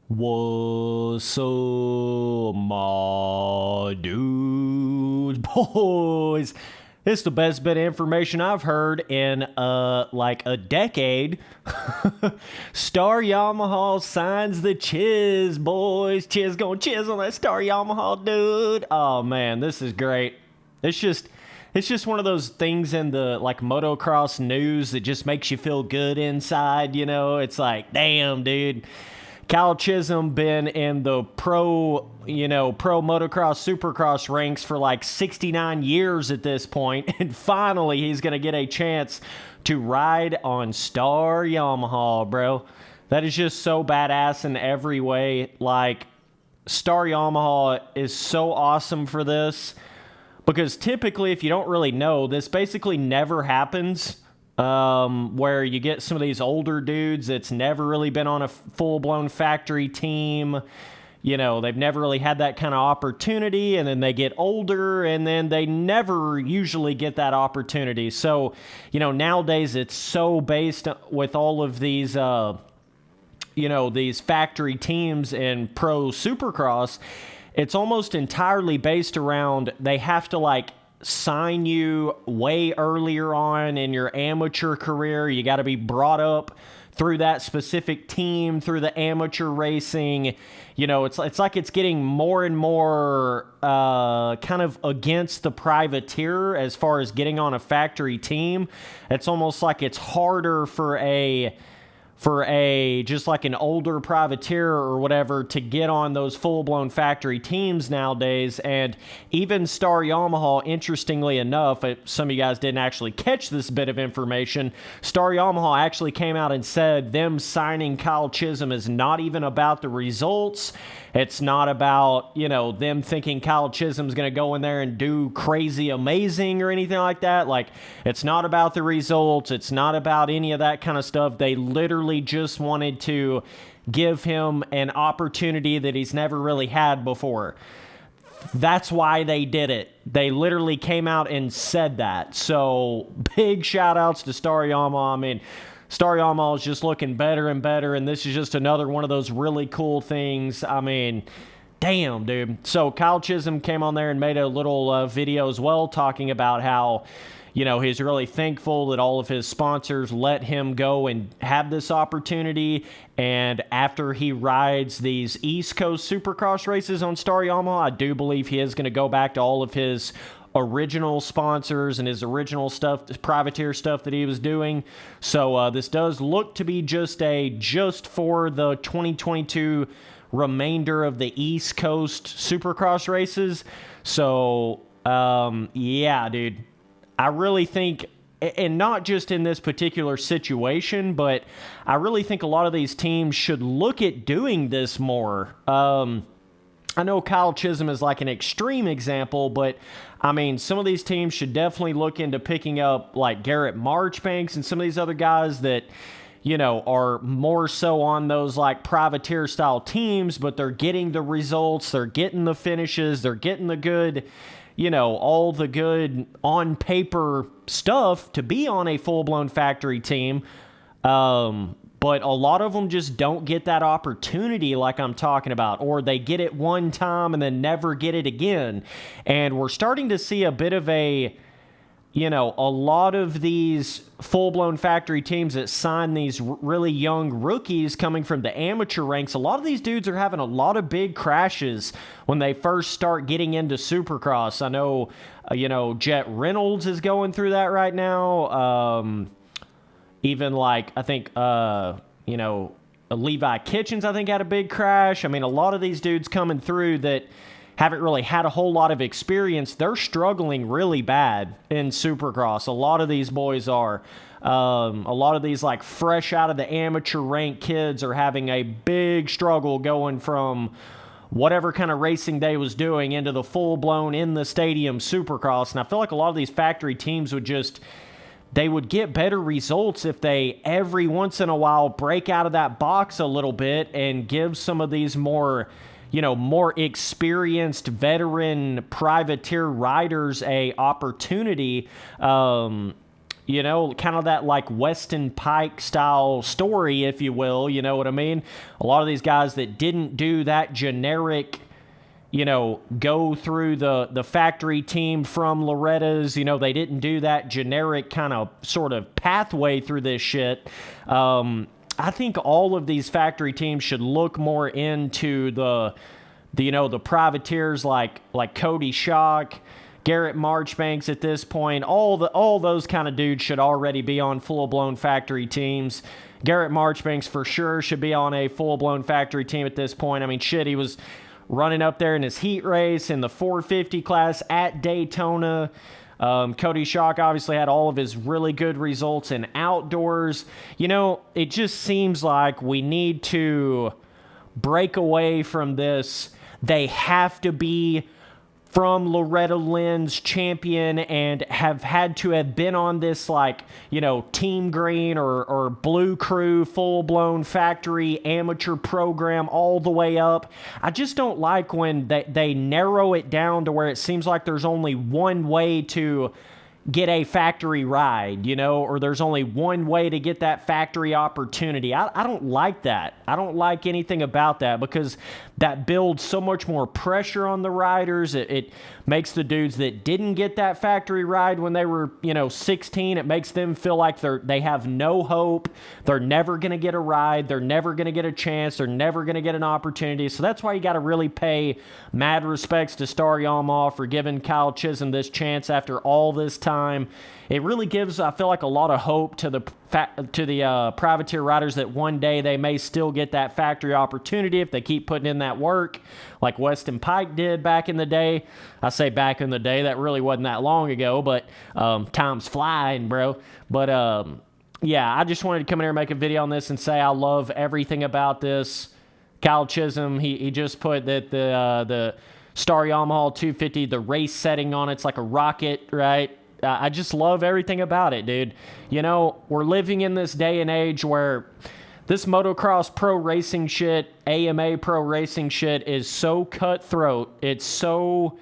What's up, my dudes, boys? It's the best bit of information I've heard in like a decade. Star Yamaha signs the Chiz, boys. Chiz gonna chiz on that Star Yamaha, dude. Oh man, this is great. It's just one of those things in the like motocross news that just makes you feel good inside, you know? It's like, damn, dude. Kyle Chisholm been in the pro motocross, supercross ranks for like 69 years at this point, and finally he's going to get a chance to ride on Star Yamaha, bro. That is just so badass in every way. Like, Star Yamaha is so awesome for this because typically, if you don't really know, this basically never happens. Where you get some of these older dudes that's never really been on a full-blown factory team. You know, they've never really had that kind of opportunity, and then they get older, and then they never usually get that opportunity. So, you know, nowadays it's so based with all of these, these factory teams in pro supercross. It's almost entirely based around they have to, like, sign you way earlier on in your amateur career. You got to be brought up through that specific team, through the amateur racing. You know, it's like it's getting more and more kind of against the privateer as far as getting on a factory team. It's almost like it's harder for just like an older privateer or whatever to get on those full-blown factory teams nowadays. And even Star Yamaha, interestingly enough, some of you guys didn't actually catch this bit of information, Star Yamaha actually came out and said them signing Kyle Chisholm is not even about the results. It's not about, them thinking Kyle Chisholm's going to go in there and do crazy amazing or anything like that. Like, it's not about the results. It's not about any of that kind of stuff. They literally just wanted to give him an opportunity that he's never really had before. That's why they did it. They literally came out and said that. So, big shout outs to Star Yamaha. I mean, Star Yamaha is just looking better and better, and this is just another one of those really cool things. I mean, damn, dude. So Kyle Chisholm came on there and made a little video as well talking about how, he's really thankful that all of his sponsors let him go and have this opportunity. And after he rides these East Coast Supercross races on Star Yamaha, I do believe he is going to go back to all of his original sponsors and his original stuff, privateer stuff that he was doing. So this does look to be just for the 2022 remainder of the East Coast Supercross races. So yeah, dude, I really think, and not just in this particular situation, but I really think a lot of these teams should look at doing this more. I know Kyle Chisholm is like an extreme example, but I mean, some of these teams should definitely look into picking up like Garrett Marchbanks and some of these other guys that, are more so on those like privateer style teams, but they're getting the results, they're getting the finishes, they're getting the good, all the good on paper stuff to be on a full-blown factory team. But a lot of them just don't get that opportunity like I'm talking about, or they get it one time and then never get it again. And we're starting to see a bit of a lot of these full-blown factory teams that sign these really young rookies coming from the amateur ranks. A lot of these dudes are having a lot of big crashes when they first start getting into Supercross. I know, Jet Reynolds is going through that right now. Even like, I think, Levi Kitchens, I think, had a big crash. I mean, a lot of these dudes coming through that haven't really had a whole lot of experience, they're struggling really bad in Supercross. A lot of these boys are. A lot of these, like, fresh out of the amateur rank kids are having a big struggle going from whatever kind of racing they was doing into the full-blown in the stadium Supercross. And I feel like a lot of these factory teams they would get better results if they every once in a while break out of that box a little bit and give some of these more experienced veteran privateer riders a opportunity you know, kind of that like Weston Pike style story, if you will, you know what I mean? A lot of these guys that didn't do that generic, you know, go through the factory team from Loretta's, you know, they didn't do that generic kind of sort of pathway through this shit. I think all of these factory teams should look more into the you know, the privateers like Cody Schock, Garrett Marchbanks at this point. All those kind of dudes should already be on full-blown factory teams. Garrett Marchbanks for sure should be on a full-blown factory team at this point. I mean, shit, he was running up there in his heat race in the 450 class at Daytona. Cody Schock obviously had all of his really good results in outdoors. You know, it just seems like we need to break away from this. They have to be from Loretta Lynn's champion and have had to have been on this, like, you know, Team Green or Blue Crew full-blown factory amateur program all the way up. I just don't like when they narrow it down to where it seems like there's only one way to get a factory ride, you know, or there's only one way to get that factory opportunity. I don't like that. I don't like anything about that because that builds so much more pressure on the riders. It makes the dudes that didn't get that factory ride when they were, you know, 16, it makes them feel like they have no hope. They're never going to get a ride. They're never going to get a chance. They're never going to get an opportunity. So that's why you got to really pay mad respects to Star Yamaha for giving Kyle Chisholm this chance after all this time. It really gives, I feel like, a lot of hope to the privateer riders that one day they may still get that factory opportunity if they keep putting in that work like Weston Pike did back in the day. I say back in the day, that really wasn't that long ago, but time's flying, bro. But yeah, I just wanted to come in here and make a video on this and say I love everything about this. Kyle Chisholm, he just put that the Star Yamaha 250, the race setting on it's like a rocket, right? I just love everything about it, dude. You know, we're living in this day and age where this motocross pro racing shit, AMA pro racing shit is so cutthroat. It's so,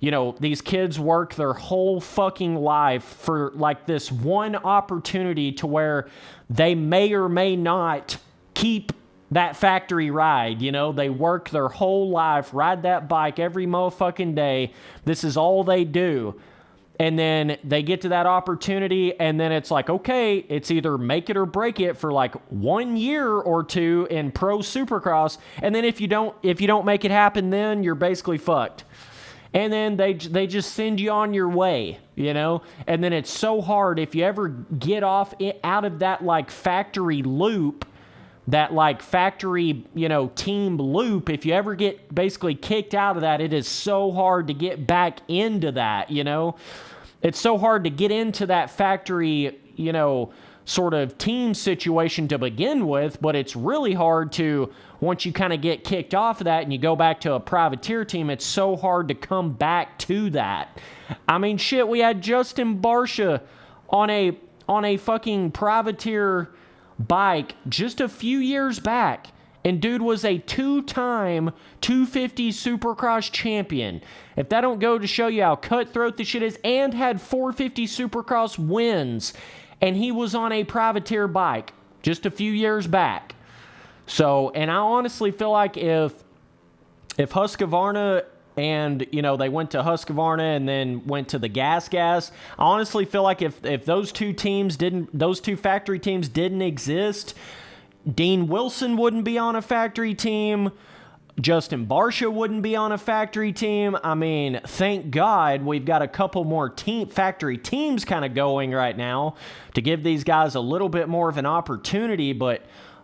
you know, these kids work their whole fucking life for like this one opportunity to where they may or may not keep that factory ride. You know, they work their whole life, ride that bike every motherfucking day. This is all they do. And then they get to that opportunity, and then it's like, okay, it's either make it or break it for like 1 year or two in pro Supercross, and then if you don't make it happen, then you're basically fucked. And then they just send you on your way, you know. And then it's so hard if you ever get out of that like factory loop, that like factory, you know, team loop. If you ever get basically kicked out of that, it is so hard to get back into that, you know. It's so hard to get into that factory, you know, sort of team situation to begin with, but it's really hard to, once you kind of get kicked off of that and you go back to a privateer team, it's so hard to come back to that. I mean, shit, we had Justin Barcia on a fucking privateer bike just a few years back, and dude was a two-time 250 Supercross champion. If that don't go to show you how cutthroat this shit is, and had 450 Supercross wins, and he was on a privateer bike just a few years back. So, and I honestly feel like if Husqvarna and, you know, they went to Husqvarna and then went to the Gas. I honestly feel like if those two factory teams didn't exist, Dean Wilson wouldn't be on a factory team. Justin Barcia wouldn't be on a factory team. I mean, thank God we've got a couple more factory teams kind of going right now to give these guys a little bit more of an opportunity. But,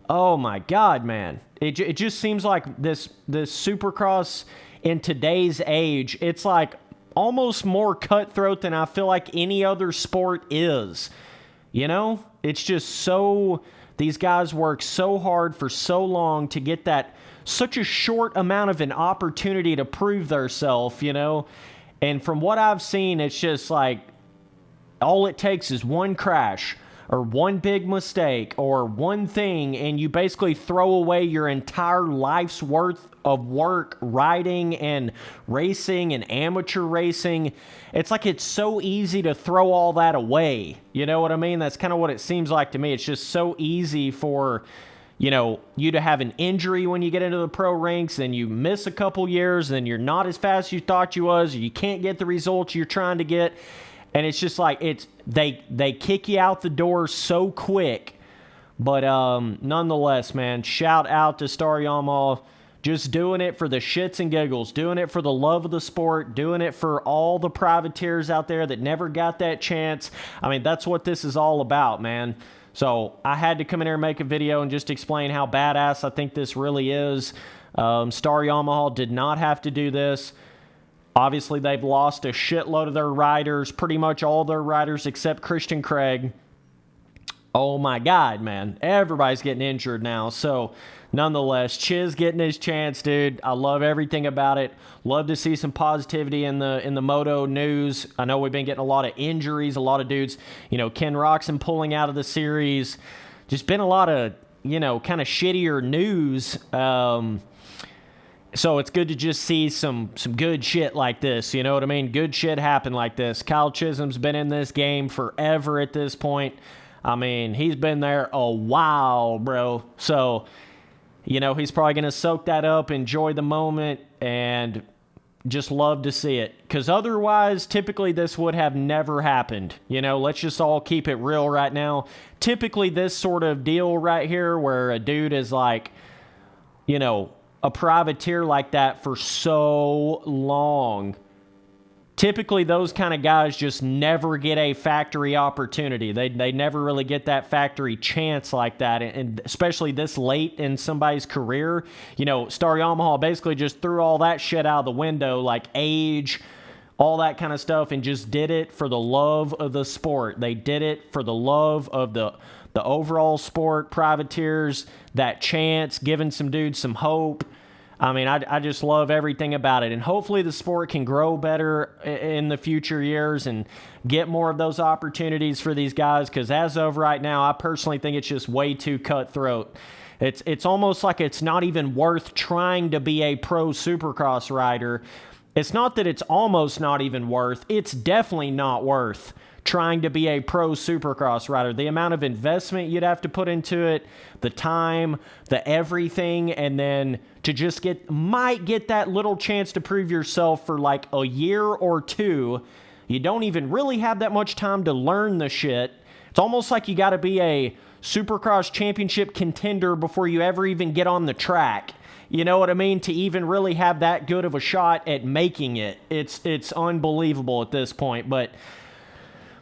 oh my God, man. It just seems like this Supercross in today's age, it's like almost more cutthroat than I feel like any other sport is. You know? It's just so... These guys work so hard for so long to get that such a short amount of an opportunity to prove themselves, you know? And from what I've seen, it's just like all it takes is one crash or one big mistake or one thing, and you basically throw away your entire life's worth of work riding and racing and amateur racing. It's like it's so easy to throw all that away. You know what I mean? That's kind of what it seems like to me. It's just so easy for, you know, you to have an injury when you get into the pro ranks, then you miss a couple years, then you're not as fast as you thought you was, or you can't get the results you're trying to get. And it's just like they kick you out the door so quick. But nonetheless, man, shout out to Star Yamaha. Just doing it for the shits and giggles, doing it for the love of the sport, doing it for all the privateers out there that never got that chance. I mean, that's what this is all about, man. So I had to come in here and make a video and just explain how badass I think this really is. Star Yamaha did not have to do this. Obviously, they've lost a shitload of their riders, pretty much all their riders except Christian Craig. Oh my God, man. Everybody's getting injured now. So, nonetheless, Chiz getting his chance, dude. I love everything about it. Love to see some positivity in the moto news. I know we've been getting a lot of injuries, a lot of dudes, you know, Ken Roxon pulling out of the series. Just been a lot of, you know, kind of shittier news. So it's good to just see some good shit like this, you know what I mean? Good shit happen like this. Kyle Chisholm's been in this game forever at this point. I mean, he's been there a while, bro. So, you know, he's probably going to soak that up, enjoy the moment, and just love to see it. Because otherwise, typically this would have never happened. You know, let's just all keep it real right now. Typically this sort of deal right here where a dude is like, you know, a privateer like that for so long, typically those kind of guys just never get a factory opportunity. They never really get that factory chance like that, and especially this late in somebody's career. You know, Star Yamaha basically just threw all that shit out of the window, like age, all that kind of stuff, and just did it for the love of the sport. They did it for the love of the overall sport, privateers, that chance, giving some dudes some hope. I mean, I just love everything about it. And hopefully the sport can grow better in the future years and get more of those opportunities for these guys. Because as of right now, I personally think it's just way too cutthroat. It's almost like it's not even worth trying to be a pro Supercross rider. It's not that it's almost not even worth. It's definitely not worth trying to be a pro Supercross rider. The amount of investment you'd have to put into it, the time, the everything, and then to just might get that little chance to prove yourself for like a year or two. You don't even really have that much time to learn the shit. It's almost like you got to be a Supercross championship contender before you ever even get on the track. You know what I mean? To even really have that good of a shot at making it. It's unbelievable at this point, but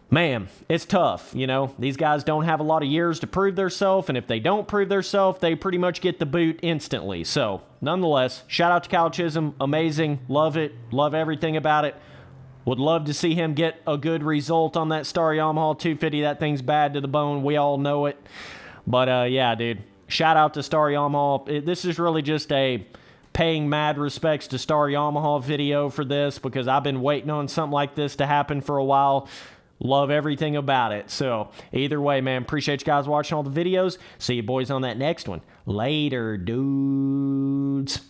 man, it's tough, you know. These guys don't have a lot of years to prove themselves, and if they don't prove themselves, they pretty much get the boot instantly. So, nonetheless, shout out to Kyle Chisholm. Amazing. Love it. Love everything about it. Would love to see him get a good result on that Star Yamaha 250. That thing's bad to the bone. We all know it. But, yeah, dude. Shout out to Star Yamaha. This is really just a paying mad respects to Star Yamaha video for this, because I've been waiting on something like this to happen for a while. Love everything about it. So either way, man, appreciate you guys watching all the videos. See you boys on that next one. Later, dudes.